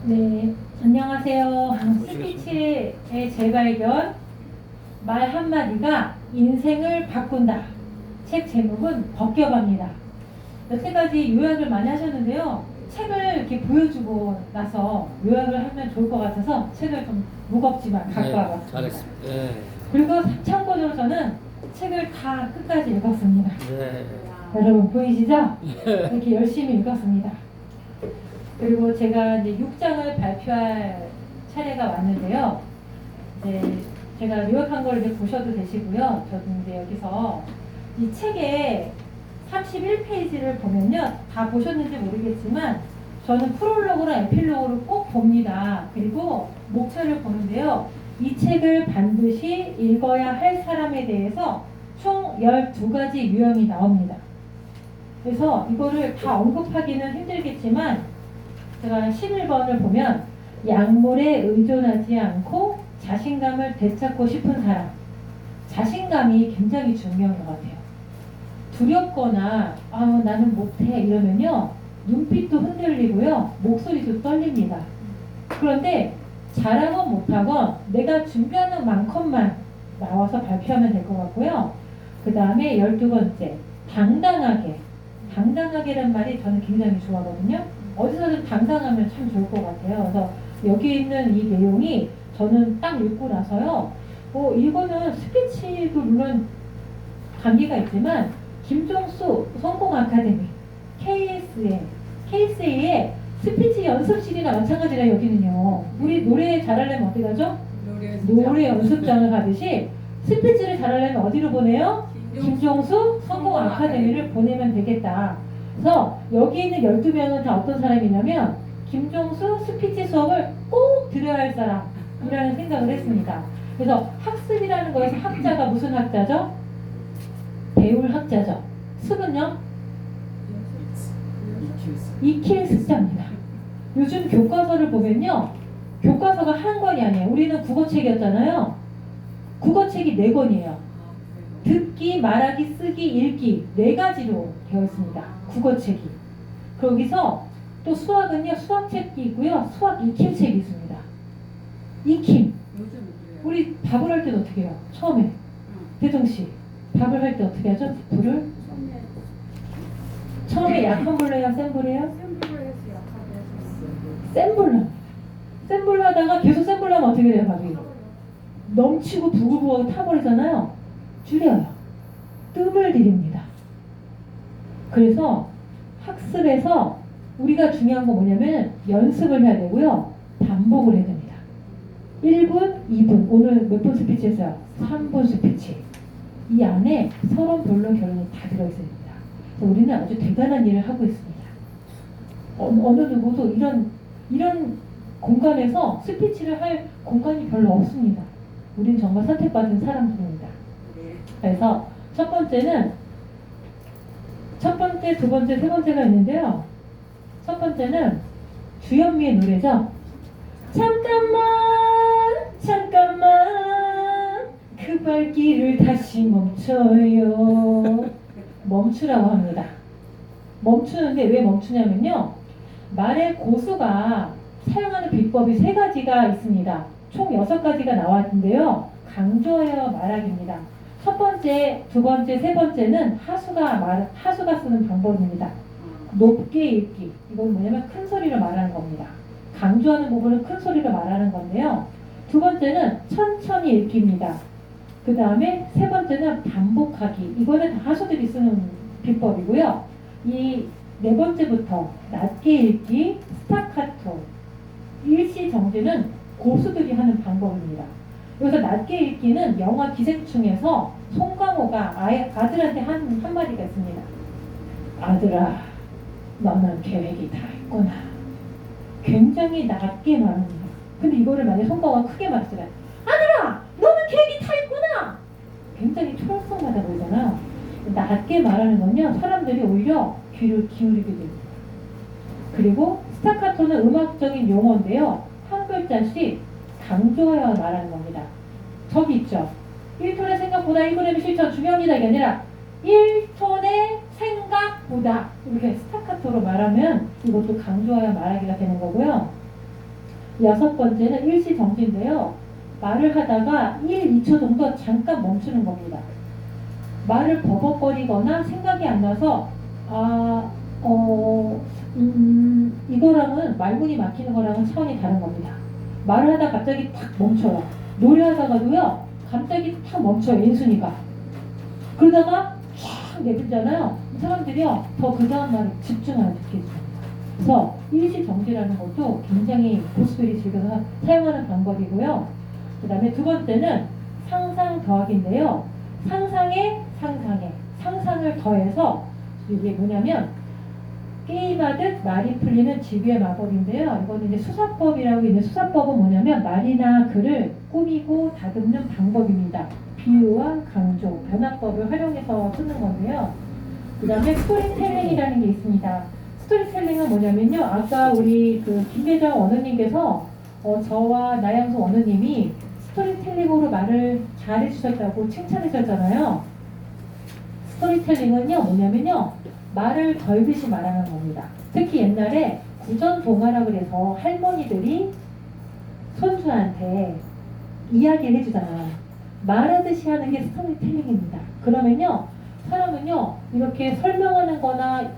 네, 안녕하세요. 스피치의 재발견, 말 한마디가 인생을 바꾼다. 책 제목은 벗겨갑니다. 여태까지 요약을 많이 하셨는데요. 책을 이렇게 보여주고 나서 요약을 하면 좋을 것 같아서 책을 좀 무겁지만 갖고 와봤습니다. 잘했습니다. 네. 그리고 참고로 저는 책을 다 끝까지 읽었습니다. 네. 여러분 보이시죠? 이렇게 열심히 읽었습니다. 그리고 제가 이제 6장을 발표할 차례가 왔는데요. 이제 제가 요약한 걸 이제 보셔도 되시고요. 저도 이제 여기서 이 책의 31페이지를 보면요. 다 보셨는지 모르겠지만 저는 프롤로그랑 에필로그를 꼭 봅니다. 그리고 목차를 보는데요. 이 책을 반드시 읽어야 할 사람에 대해서 총 12가지 유형이 나옵니다. 그래서 이거를 다 언급하기는 힘들겠지만 제가 11번을 보면 약물에 의존하지 않고 자신감을 되찾고 싶은 사람. 자신감이 굉장히 중요한 것 같아요. 두렵거나 나는 못해 이러면요. 눈빛도 흔들리고요. 목소리도 떨립니다. 그런데 잘하건 못하건 내가 준비하는 만큼만 나와서 발표하면 될 것 같고요. 그 다음에 12번째 당당하게. 당당하게란 말이 저는 굉장히 좋아하거든요. 어디서든 당당하면 참 좋을 것 같아요. 그래서 여기 있는 이 내용이 저는 딱 읽고 나서요. 이거는 스피치도 물론 관계가 있지만 김종수 성공 아카데미 KSA의 스피치 연습실이나 마찬가지라 여기는요. 우리 노래 잘하려면 어디 가죠? 노래 연습장을 가듯이 스피치를 잘하려면 어디로 보내요? 김종수 성공 아카데미를 보내면 되겠다. 그래서 여기 있는 12명은 다 어떤 사람이냐면 김종수 스피치 수업을 꼭 들어야 할 사람이라는 생각을 했습니다. 그래서 학습이라는 거에서 학자가 무슨 학자죠? 배울 학자죠. 습은요? 익힐 습자입니다. 요즘 교과서를 보면요. 교과서가 한 권이 아니에요. 우리는 국어책이었잖아요. 국어책이 4권이에요. 듣기, 말하기, 쓰기, 읽기 4가지로 되어 있습니다. 국어책이. 거기서 또 수학은요. 수학책이 있고요. 수학 익힘 책이 있습니다. 익힘. 우리 밥을 할 때는 어떻게 해요? 처음에 대정씨 밥을 할 때 어떻게 하죠? 불을? 처음에 약한 불로 해요? 센 불로 해요? 센 불로. 센 불로 하다가 계속 센 불로 하면 어떻게 돼요? 밥이? 넘치고 부글부글 타버리잖아요. 줄여요. 뜸을 들입니다. 그래서 학습에서 우리가 중요한 건 뭐냐면 연습을 해야 되고요. 반복을 해야 됩니다. 1분, 2분. 오늘 몇 분 스피치 했어요? 3분 스피치. 이 안에 서론, 본론, 결론이 다 들어있습니다. 그래서 우리는 아주 대단한 일을 하고 있습니다. 어느 누구도 이런 공간에서 스피치를 할 공간이 별로 없습니다. 우린 정말 선택받은 사람들입니다. 그래서 첫 번째, 두 번째, 세 번째가 있는데요. 첫 번째는 주현미의 노래죠. 잠깐만 그 발길을 다시 멈춰요. 멈추라고 합니다. 멈추는데 왜 멈추냐면요. 말의 고수가 사용하는 비법이 3가지가 있습니다. 총 6가지가 나왔는데요. 강조하여 말하기입니다. 첫 번째, 두 번째, 세 번째는 하수가 쓰는 방법입니다. 높게 읽기. 이건 뭐냐면 큰 소리로 말하는 겁니다. 강조하는 부분은 큰 소리로 말하는 건데요. 두 번째는 천천히 읽기입니다. 그 다음에 세 번째는 반복하기. 이거는 다 하수들이 쓰는 비법이고요. 이 4번째부터 낮게 읽기, 스타카토, 일시정지는 고수들이 하는 방법입니다. 여기서 낮게 읽기는 영화 기생충에서 송강호가 아들한테 한 한마디가 있습니다. 아들아, 너는 계획이 다 있구나. 굉장히 낮게 말합니다. 근데 이거를 만약에 송강호가 크게 말했어요. 아들아, 너는 계획이 다 있구나. 굉장히 초록성나다 보이잖아요. 낮게 말하는 건요. 사람들이 오히려 귀를 기울이게 됩니다. 그리고 스타카토는 음악적인 용어인데요. 한 글자씩 강조하여 말하는 겁니다. 저기 있죠. 1톤의 생각보다 1g이 실천 중요합니다. 이게 아니라 1톤의 생각보다 이렇게 스타카토로 말하면 이것도 강조하여 말하기가 되는 거고요. 여섯 번째는 일시정지인데요. 말을 하다가 1, 2초 정도 잠깐 멈추는 겁니다. 말을 버벅거리거나 생각이 안 나서 이거랑은 말문이 막히는 거랑은 차원이 다른 겁니다. 말을 하다 갑자기 탁 멈춰요. 노래하다가도요 갑자기 탁 멈춰요. 인순이가. 그러다가 쫙 내뱉잖아요. 사람들이요 더 그 다음 말에 집중하는 듣게 됩니다. 그래서 일시정지라는 것도 굉장히 고수들이 즐겨서 사용하는 방법이고요. 그 다음에 두 번째는 상상 더하기인데요. 상상을 더해서 이게 뭐냐면 게임하듯 말이 풀리는 지휘의 마법인데요. 이거는 이제 수사법이라고 있는데 수사법은 뭐냐면 말이나 글을 꾸미고 다듬는 방법입니다. 비유와 강조, 변화법을 활용해서 쓰는 건데요. 그 다음에 스토리텔링이라는 게 있습니다. 스토리텔링은 뭐냐면요. 아까 우리 그 김혜정 원우님께서 저와 나양수 원우님이 스토리텔링으로 말을 잘해주셨다고 칭찬해주셨잖아요. 스토리텔링은요 뭐냐면요 말을 걸듯이 말하는 겁니다. 특히 옛날에 구전동화라 그래서 할머니들이 손주한테 이야기를 해주잖아요. 말하듯이 하는 게 스토리텔링입니다. 그러면요 사람은요 이렇게 설명하는 거나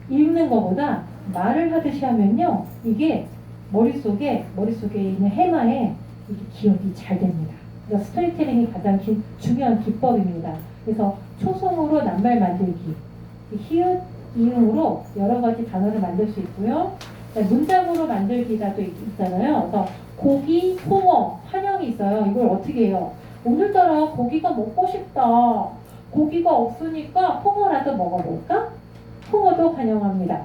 읽는 거보다 말을 하듯이 하면요 이게 머릿속에 있는 해마에 이게 기억이 잘 됩니다. 그래서 스토리텔링이 가장 중요한 기법입니다. 그래서 초성으로 낱말 만들기, 히읗, 이응으로 여러 가지 단어를 만들 수 있고요. 문장으로 만들기가 또 있잖아요. 그래서 고기, 홍어, 환영이 있어요. 이걸 어떻게 해요? 오늘따라 고기가 먹고 싶다. 고기가 없으니까 홍어라도 먹어볼까? 홍어도 환영합니다.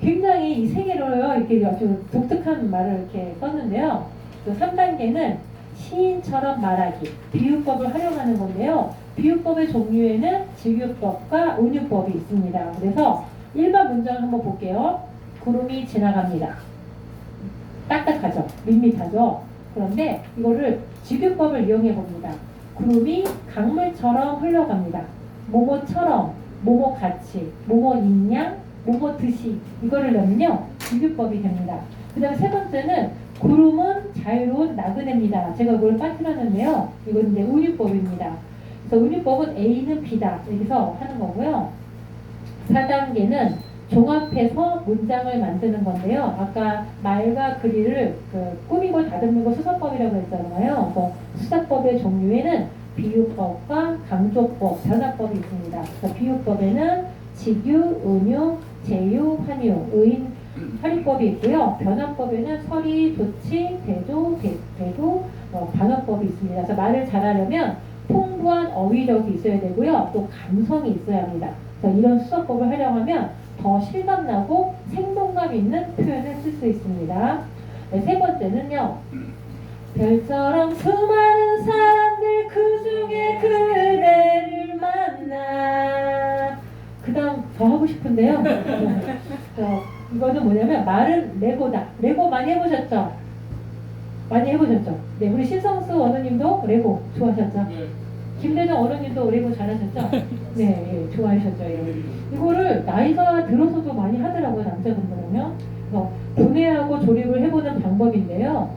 굉장히 이 세 개로요, 이렇게 아주 독특한 말을 이렇게 썼는데요. 또 3단계는 시인처럼 말하기, 비유법을 활용하는 건데요. 비유법의 종류에는 직유법과 은유법이 있습니다. 그래서 일반 문장을 한번 볼게요. 구름이 지나갑니다. 딱딱하죠? 밋밋하죠? 그런데 이거를 직유법을 이용해 봅니다. 구름이 강물처럼 흘러갑니다. 뭐뭐처럼, 뭐뭐같이, 뭐뭐인양, 뭐뭐듯이 이거를 넣으면요. 직유법이 됩니다. 그 다음에 세 번째는 구름은 자유로운 나그네입니다. 제가 그걸 빠뜨렸는데요. 이건 이제 은유법입니다. 그래서 은유법은 A는 B다. 여기서 하는 거고요. 4단계는 종합해서 문장을 만드는 건데요. 아까 말과 글을 꾸미고 다듬는 거 수사법이라고 했잖아요. 그래서 수사법의 종류에는 비유법과 강조법, 변화법이 있습니다. 그래서 비유법에는 직유, 은유, 제유, 환유, 의인, 활용법이 있고요. 변화법에는 서리, 도치, 대조, 대도, 반어법이 있습니다. 그래서 말을 잘하려면 풍부한 어휘력이 있어야 되고요. 또 감성이 있어야 합니다. 그래서 이런 수사법을 활용하면 더 실감나고 생동감 있는 표현을 쓸 수 있습니다. 네, 세 번째는요. 별처럼 수많은 사람들 그 중에 그대를 만나. 그 다음 더 하고 싶은데요. 이거는 뭐냐면 말은 레고다. 레고 많이 해보셨죠? 많이 해보셨죠? 네, 우리 신성수 어머님도 레고 좋아하셨죠? 네. 김대정 어머님도 레고 잘하셨죠? 네, 예, 좋아하셨죠? 이거를 나이가 들어서도 많이 하더라고요, 남자분들은요. 그래서 분해하고 조립을 해보는 방법인데요.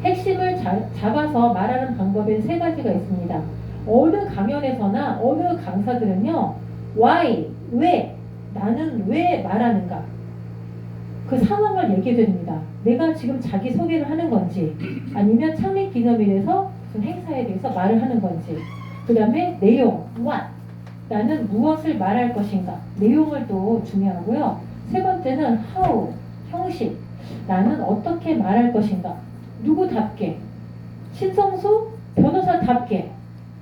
핵심을 잡아서 말하는 방법엔 세 가지가 있습니다. 어느 강연에서나 어느 강사들은요, why, 왜, 나는 왜 말하는가? 그 상황을 얘기해 줍니다. 내가 지금 자기 소개를 하는 건지, 아니면 창립 기념일에서 무슨 행사에 대해서 말을 하는 건지, 그 다음에 내용, what, 나는 무엇을 말할 것인가? 내용을 또 중요하고요. 세 번째는 how, 형식, 나는 어떻게 말할 것인가? 누구답게? 신성수 변호사답게,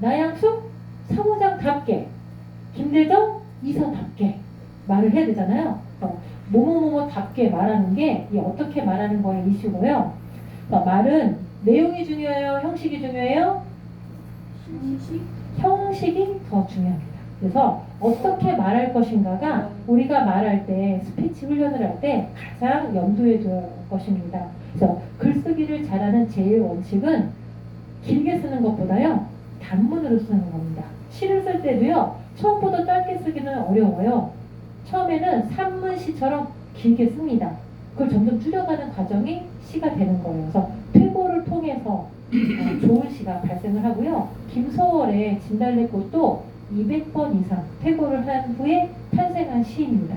나양숙 사무장답게, 김대정 이사답게 말을 해야 되잖아요. 뭐뭐뭐뭐답게 말하는 게 어떻게 말하는 거의 이슈고요. 말은 내용이 중요해요? 형식이 중요해요? 형식이 더 중요합니다. 그래서 어떻게 말할 것인가가 우리가 말할 때 스피치 훈련을 할 때 가장 염두에 둘 것입니다. 그래서 글쓰기를 잘하는 제일 원칙은 길게 쓰는 것보다요 단문으로 쓰는 겁니다. 시를 쓸 때도요 처음부터 짧게 쓰기는 어려워요. 처음에는 산문시처럼 길게 씁니다. 그걸 점점 줄여가는 과정이 시가 되는 거예요. 그래서 퇴고를 통해서 좋은 시가 발생을 하고요. 김소월의 진달래꽃도 200번 이상 퇴고를 한 후에 탄생한 시입니다.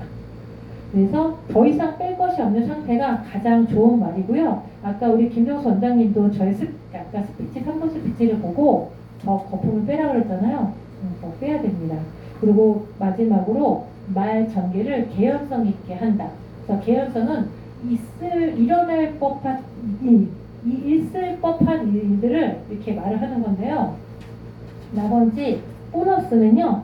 그래서 더 이상 뺄 것이 없는 상태가 가장 좋은 말이고요. 아까 우리 김정수 원장님도 저의 아까 스피치 3번 스피치를 보고 저 거품을 빼라 그랬잖아요. 더 빼야 됩니다. 그리고 마지막으로 말 전개를 개연성 있게 한다. 그래서 개연성은 일어날 법한 있을 법한 일들을 이렇게 말을 하는 건데요. 나머지 보너스는요.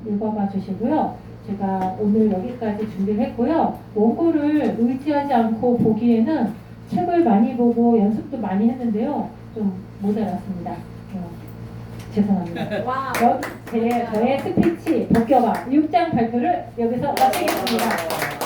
읽어봐 주시고요. 제가 오늘 여기까지 준비를 했고요. 원고를 의지하지 않고 보기에는 책을 많이 보고 연습도 많이 했는데요. 좀 모자랐습니다. 죄송합니다. 와우. 저의 스피치 복겨봐 6장 발표를 여기서 마치겠습니다.